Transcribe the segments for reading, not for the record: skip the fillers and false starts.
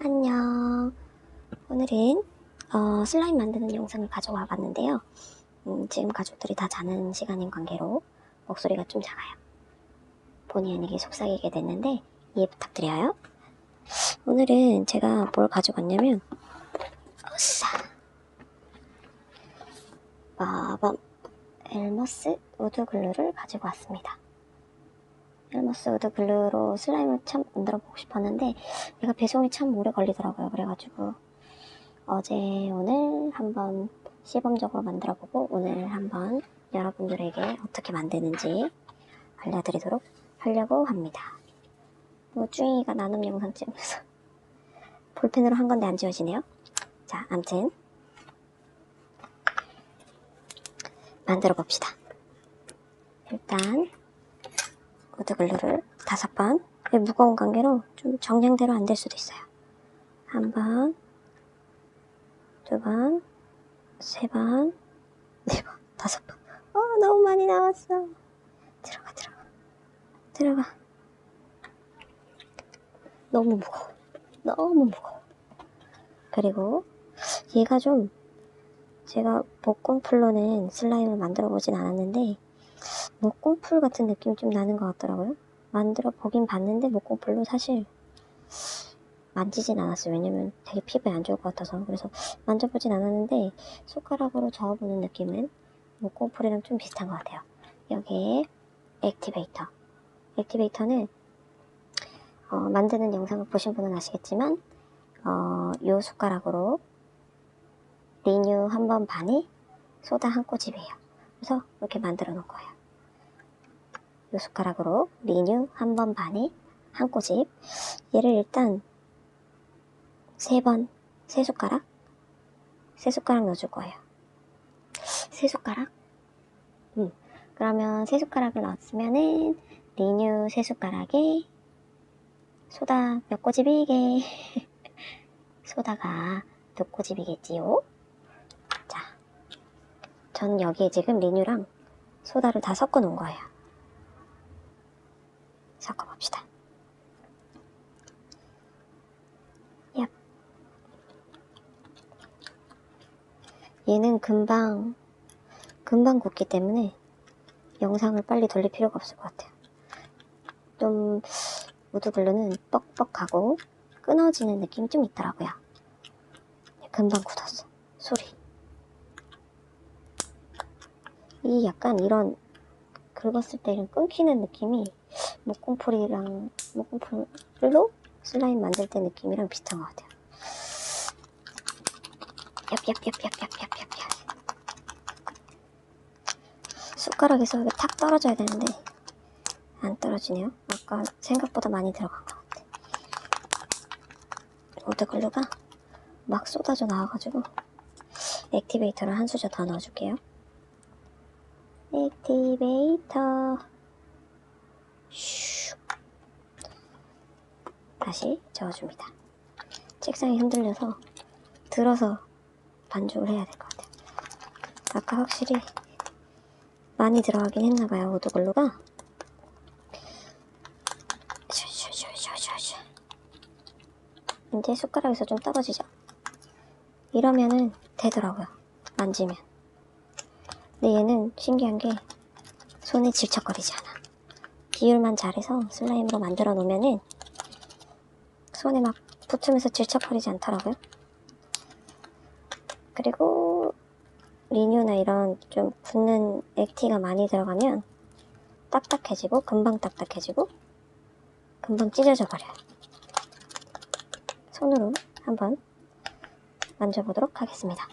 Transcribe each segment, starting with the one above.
안녕. 오늘은 슬라임 만드는 영상을 가져와 봤는데요. 지금 가족들이 다 자는 시간인 관계로 목소리가 좀 작아요. 본의 아니게 속삭이게 됐는데 이해 부탁드려요. 오늘은 제가 뭘 가져왔냐면 으쌰! 마법 엘머스 우드 글루를 가지고 왔습니다. 엘머스 우드 글루로 슬라임을 참 만들어 보고 싶었는데 얘가 배송이 참 오래 걸리더라고요. 그래가지고 어제 오늘 한번 시범적으로 만들어보고 오늘 한번 여러분들에게 어떻게 만드는지 알려드리도록 하려고 합니다. 쭈잉이가 나눔 영상 찍으면서 볼펜으로 한 건데 안 지워지네요. 자, 암튼 만들어 봅시다. 일단 우드글루를 5번, 무거운 관계로 좀 정량대로 안 될 수도 있어요. 1번, 2번, 3번, 4번, 5번. 너무 많이 나왔어. 들어가. 너무 무거워. 그리고 얘가 좀 제가 목공풀로는 슬라임을 만들어 보진 않았는데 목공풀 같은 느낌이 좀 나는 것 같더라고요. 만들어 보긴 봤는데 목공풀로 사실 만지진 않았어요. 왜냐면 되게 피부에 안 좋을 것 같아서. 그래서 만져보진 않았는데 손가락으로 저어보는 느낌은 목공풀이랑 좀 비슷한 것 같아요. 여기에 액티베이터는 만드는 영상을 보신 분은 아시겠지만 요 숟가락으로 리뉴 1번 반에 소다 1꼬집이에요. 그래서 이렇게 만들어 놓은 거예요. 요 숟가락으로 리뉴 1번 반에 1꼬집. 얘를 일단 3번, 3숟가락 넣어줄 거예요. 3숟가락? 그러면 3숟가락을 넣었으면은 리뉴 3숟가락에 소다 몇 꼬집이게 소다가 2꼬집이겠지요. 자, 전 여기에 지금 리뉴랑 소다를 다 섞어 놓은 거예요. 섞어봅시다. 얍. 얘는 금방 굳기 때문에 영상을 빨리 돌릴 필요가 없을 것 같아요. 좀 우드글루는 뻑뻑하고 끊어지는 느낌이 좀 있더라고요. 금방 굳었어. 소리. 이 약간 이런 긁었을 때 이런 끊기는 느낌이 목공풀로 슬라임 만들 때 느낌이랑 비슷한 것 같아요. 얍. 숟가락에서 이게 탁 떨어져야 되는데 안 떨어지네요. 아까 생각보다 많이 들어간 것 같아. 우드글루가 막 쏟아져 나와가지고 액티베이터를 한 수저 더 넣어줄게요. 액티베이터 슉. 다시 저어줍니다. 책상이 흔들려서 들어서 반죽을 해야 될 것 같아요. 아까 확실히 많이 들어가긴 했나봐요. 우드글루가 이제 숟가락에서 좀 떨어지죠. 이러면은 되더라고요. 만지면. 근데 얘는 신기한 게 손에 질척거리지 않아. 비율만 잘해서 슬라임으로 만들어 놓으면은 손에 막 붙으면서 질척거리지 않더라고요. 그리고 리뉴나 이런 좀 굳는 액티가 많이 들어가면 딱딱해지고 금방 찢어져 버려요. 손으로 한번 만져보도록 하겠습니다.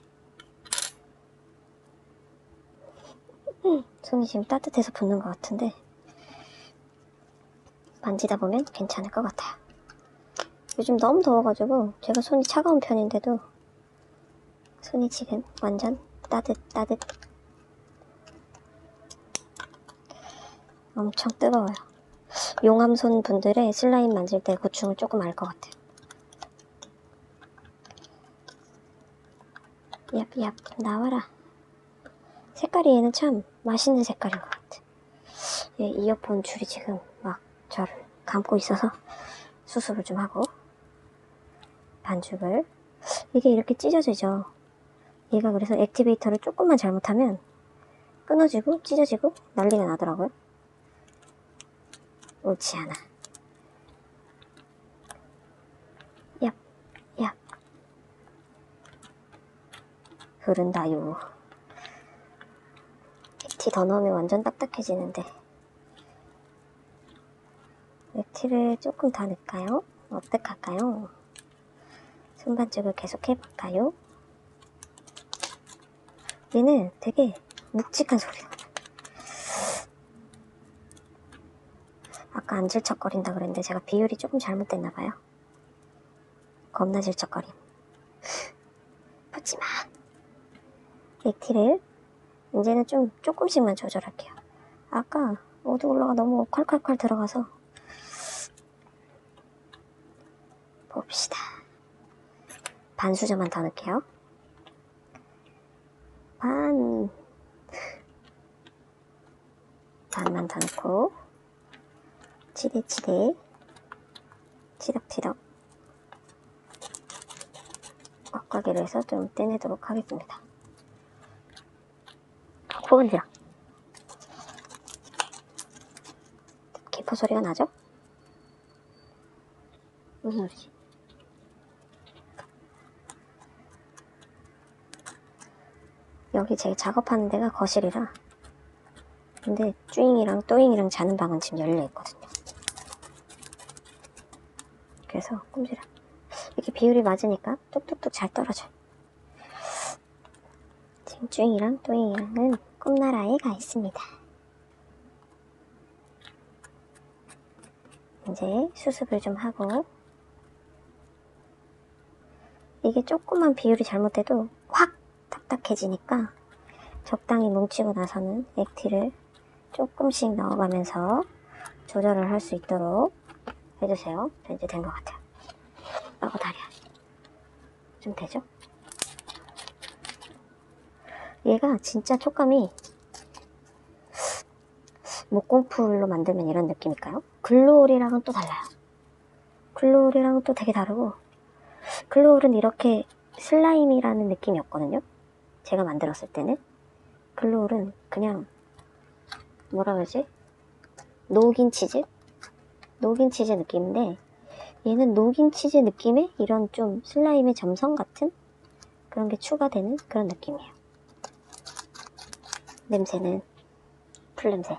손이 지금 따뜻해서 붓는 것 같은데 만지다 보면 괜찮을 것 같아요. 요즘 너무 더워가지고 제가 손이 차가운 편인데도 손이 지금 완전 따뜻 엄청 뜨거워요. 용암손 분들의 슬라임 만질 때 고충을 조금 알 것 같아요. 얍 나와라. 색깔이 얘는 참 맛있는 색깔인 것 같아. 얘 이어폰 줄이 지금 막 저를 감고 있어서 수습을 좀 하고 반죽을. 이게 이렇게 찢어지죠. 얘가 그래서 액티베이터를 조금만 잘못하면 끊어지고 찢어지고 난리가 나더라고요. 옳지 않아. 얍, 얍. 흐른다요. 액티 더 넣으면 완전 딱딱해지는데. 액티를 조금 더 넣을까요? 어떡할까요? 손반죽을 계속 해볼까요? 얘는 되게 묵직한 소리가 나요. 아까 안 질척거린다 그랬는데 제가 비율이 조금 잘못됐나봐요. 겁나 질척거림. 붙지마. 액티를 이제는 좀 조금씩만 조절할게요. 아까 오두글러가 너무 콸콸콸 들어가서. 봅시다. 반수저만 더 넣을게요. 반만 더 넣고 치대치대 치덕치덕 꽉꽉이를 해서 좀 떼내도록 하겠습니다. 코건드려. 기포 소리가 나죠? 무슨 소리지? 여기 제 작업하는 데가 거실이라. 근데 쭈잉이랑 또잉이랑 자는 방은 지금 열려있거든요. 그래서 꼼지락. 이렇게 비율이 맞으니까 뚝뚝뚝 잘 떨어져요. 지금 쭈잉이랑 또잉이랑은 꿈나라에 가 있습니다. 이제 수습을 좀 하고. 이게 조금만 비율이 잘못돼도 확 딱딱해지니까 적당히 뭉치고 나서는 액티를 조금씩 넣어가면서 조절을 할 수 있도록 해주세요. 이제 된 것 같아요. 다리야. 좀 되죠? 얘가 진짜 촉감이 목공풀로 만들면 이런 느낌일까요? 글로울이랑은 또 달라요. 글로울이랑은 또 되게 다르고, 글로울은 이렇게 슬라임이라는 느낌이었거든요. 제가 만들었을 때는. 글로울은 그냥 뭐라 그러지? 녹인 치즈? 녹인 치즈 느낌인데, 얘는 녹인 치즈 느낌의 이런 좀 슬라임의 점성 같은 그런 게 추가되는 그런 느낌이에요. 냄새는 풀냄새.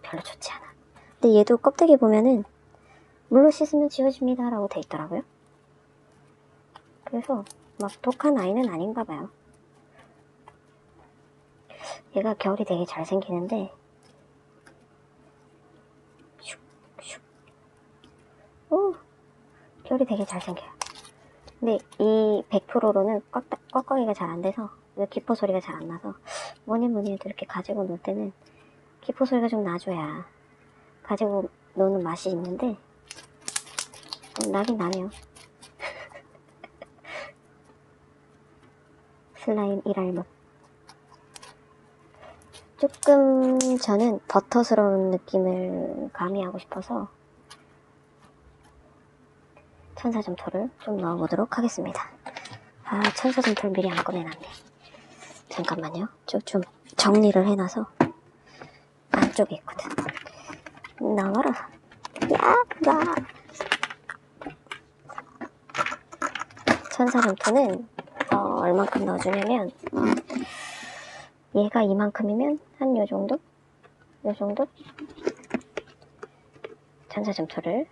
별로 좋지 않아. 근데 얘도 껍데기 보면은 물로 씻으면 지워집니다 라고 돼 있더라고요. 그래서 막 독한 아이는 아닌가 봐요. 얘가 결이 되게 잘 생기는데, 오, 결이 되게 잘 생겨요. 근데 이 100%로는 꽉꽉이가 잘 안 돼서, 기포 소리가 잘 안 나서, 뭐니 해도 이렇게 가지고 놀 때는 기포 소리가 좀 나줘야 가지고 노는 맛이 있는데, 나긴 나네요. 슬라임 일알못. 조금 저는 버터스러운 느낌을 가미하고 싶어서 천사점토를 좀 넣어보도록 하겠습니다. 천사점토를 미리 안 꺼내놨네. 잠깐만요. 좀 정리를 해놔서. 안쪽에 있거든. 나와라. 야! 천사점토는 얼만큼 넣어주냐면, 얘가 이만큼이면 한 요정도? 요정도? 천사점토를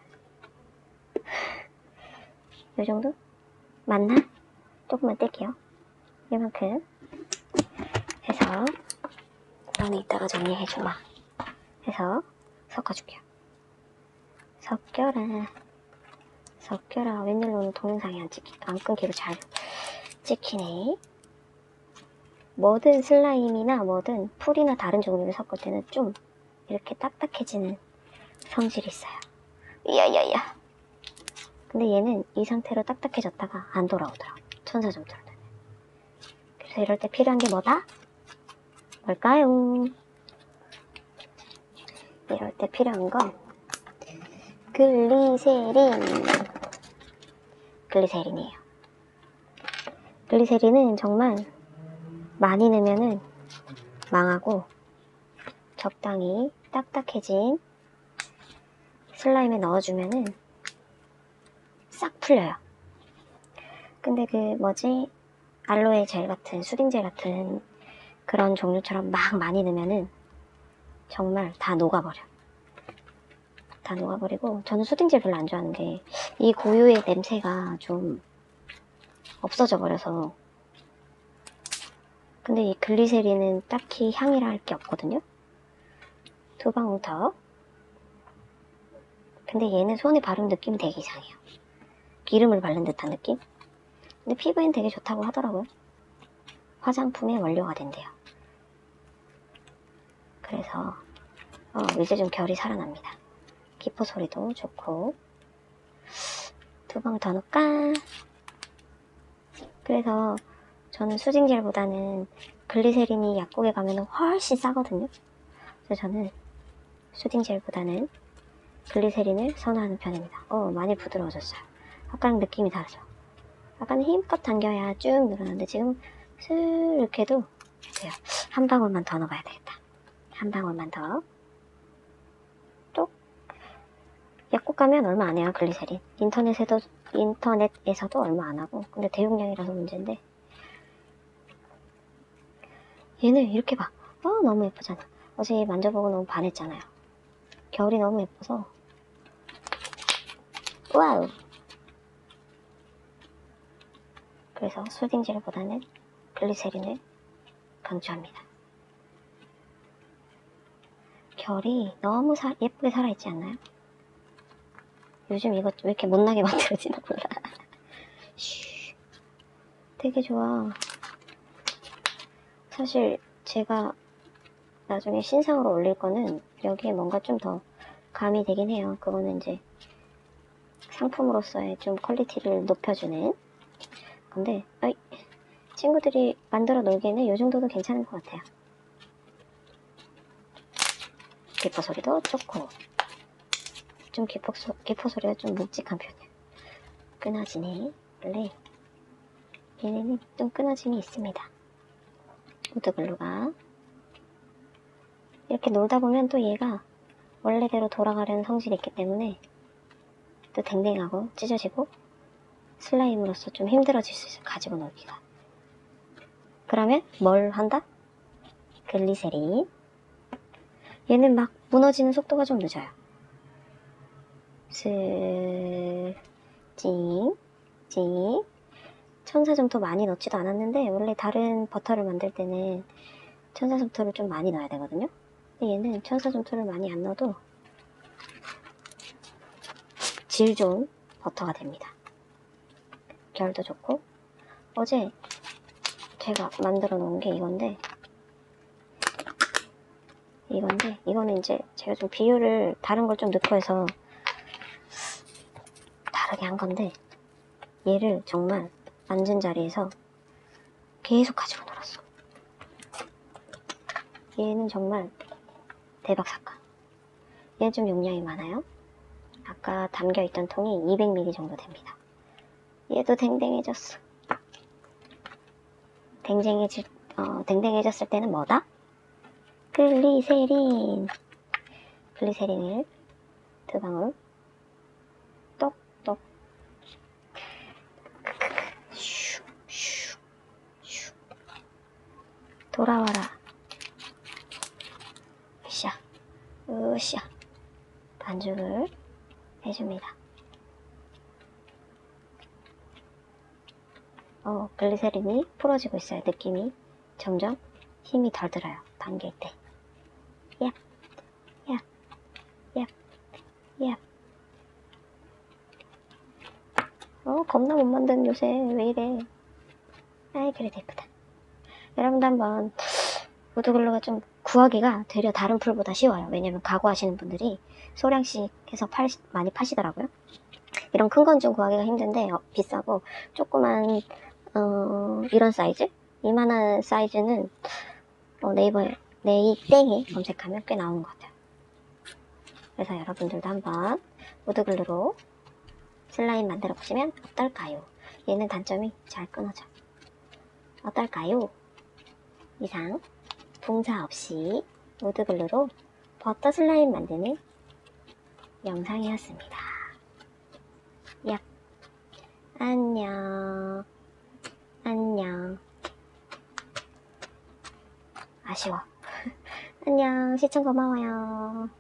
요정도? 맞나? 조금만 뗄게요. 이만큼 해서, 너는 이따가 정리해주마 해서 섞어줄게요. 섞여라. 웬일로 오늘 동영상이 안 끊기고 잘 찍히네. 뭐든 슬라임이나 뭐든 풀이나 다른 종류를 섞을 때는 좀 이렇게 딱딱해지는 성질이 있어요. 이야야야. 근데 얘는 이 상태로 딱딱해졌다가 안 돌아오더라. 천사점토로. 그래서 이럴 때 필요한 게 뭐다? 뭘까요? 이럴 때 필요한 건 글리세린. 글리세린이에요. 글리세린은 정말 많이 넣으면은 망하고 적당히 딱딱해진 슬라임에 넣어주면은 싹 풀려요. 근데 알로에 젤 같은, 수딩 젤 같은 그런 종류처럼 막 많이 넣으면은 정말 다 녹아버려. 다 녹아버리고, 저는 수딩 젤 별로 안 좋아하는 게 이 고유의 냄새가 좀 없어져 버려서. 근데 이 글리세린은 딱히 향이라 할 게 없거든요. 2방울 더. 근데 얘는 손에 바르는 느낌이 되게 이상해요. 기름을 바른 듯한 느낌? 근데 피부엔 되게 좋다고 하더라고요. 화장품의 원료가 된대요. 그래서 이제 좀 결이 살아납니다. 기포 소리도 좋고. 2방울 더 넣을까? 그래서 저는 수딩젤보다는 글리세린이 약국에 가면 훨씬 싸거든요. 그래서 저는 수딩젤보다는 글리세린을 선호하는 편입니다. 많이 부드러워졌어요. 아까랑 느낌이 다르죠. 아까는 힘껏 당겨야 쭉 늘어나는데 지금 슬 이렇게 해도 돼요. 한 방울만 더 넣어봐야 되겠다. 한 방울만 더. 또 약국 가면 얼마 안 해요. 글리세린. 인터넷에서도 얼마 안 하고. 근데 대용량이라서 문제인데 얘는 이렇게 봐. 너무 예쁘잖아. 어제 만져보고 너무 반했잖아요. 겨울이 너무 예뻐서. 와우. 그래서 수딩젤보다는 글리세린을 강추합니다. 결이 너무 예쁘게 살아있지 않나요? 요즘 이거 왜 이렇게 못나게 만들어지나 몰라. 되게 좋아. 사실 제가 나중에 신상으로 올릴 거는 여기에 뭔가 좀 더 가미되긴 해요. 그거는 이제 상품으로서의 좀 퀄리티를 높여주는 건데, 친구들이 만들어 놓기에는 이 정도도 괜찮은 것 같아요. 기포 소리도 좋고, 좀 기포 소리가 좀 묵직한 편이에요. 끊어지네. 원래 얘네는 좀 끊어짐이 있습니다. 우드글루가 이렇게 놀다 보면 또 얘가 원래대로 돌아가려는 성질이 있기 때문에 또 댕댕하고 찢어지고 슬라임으로서 좀 힘들어질 수 있어요. 가지고 놀기가. 그러면 뭘 한다? 글리세린. 얘는 막 무너지는 속도가 좀 늦어요. 찡. 천사점토 많이 넣지도 않았는데 원래 다른 버터를 만들 때는 천사점토를 좀 많이 넣어야 되거든요. 근데 얘는 천사점토를 많이 안 넣어도 질 좋은 버터가 됩니다. 결도 좋고. 어제 제가 만들어 놓은 게 이거는 이제 제가 좀 비율을 다른 걸 좀 넣고 해서 다르게 한 건데, 얘를 정말 앉은 자리에서 계속 가지고 놀았어. 얘는 정말 대박 사건. 얘는 좀 용량이 많아요. 아까 담겨있던 통이 200ml 정도 됩니다. 얘도 댕댕해졌어. 댕댕해졌을 때는 뭐다? 글리세린을 2방울 똑똑 돌아와라. 으쌰 반죽을 해줍니다. 글리세린이 풀어지고 있어요. 느낌이 점점 힘이 덜 들어요. 당길 때. 얍. 겁나 못 만든 요새 왜 이래. 그래도 예쁘다. 여러분도 한번 우드글루가 좀 구하기가 되려 다른 풀보다 쉬워요. 왜냐면 가구하시는 분들이 소량씩 해서 많이 파시더라고요. 이런 큰 건 좀 구하기가 힘든데 비싸고, 조그만 이런 사이즈? 이만한 사이즈는 네이버에 네이땡에 검색하면 꽤 나오는 것 같아요. 그래서 여러분들도 한번 우드글루로 슬라임 만들어 보시면 어떨까요? 얘는 단점이 잘 끊어져. 어떨까요? 이상 붕사 없이 우드글루로 버터 슬라임 만드는 영상이었습니다. 야, 안녕. 안녕. 아쉬워. 안녕. 시청 고마워요.